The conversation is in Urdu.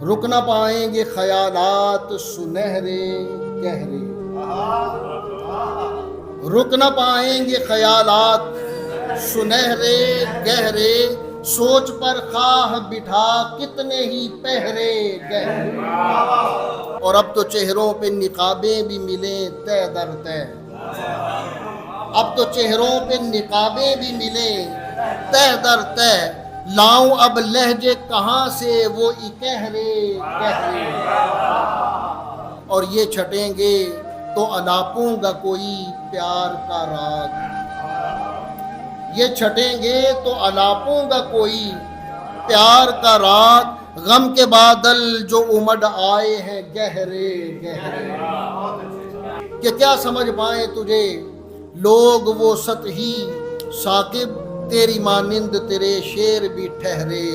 رک نہ پائیں گے خیالات سنہرے گہرے، رک نہ پائیں گے خیالات سنہرے گہرے، سوچ پر خواہ بٹھا کتنے ہی پہرے گہرے۔ اور اب تو چہروں پہ نقابیں بھی ملیں تہ در تہ، اب تو چہروں پہ نقابیں بھی ملیں تہ در تہ، لاؤں اب لہجے کہاں سے وہ اکہرے گہرے۔ اور یہ چھٹیں گے تو الاپوں گا کوئی پیار کا راگ، یہ چھٹیں گے تو الاپوں گا کوئی پیار کا راگ، غم کے بادل جو امڈ آئے ہیں گہرے گہرے، کہ کیا سمجھ پائیں تجھے لوگ وہ سطحی ثاقب، تیری مانند تیرے شعر بھی ٹھہرے۔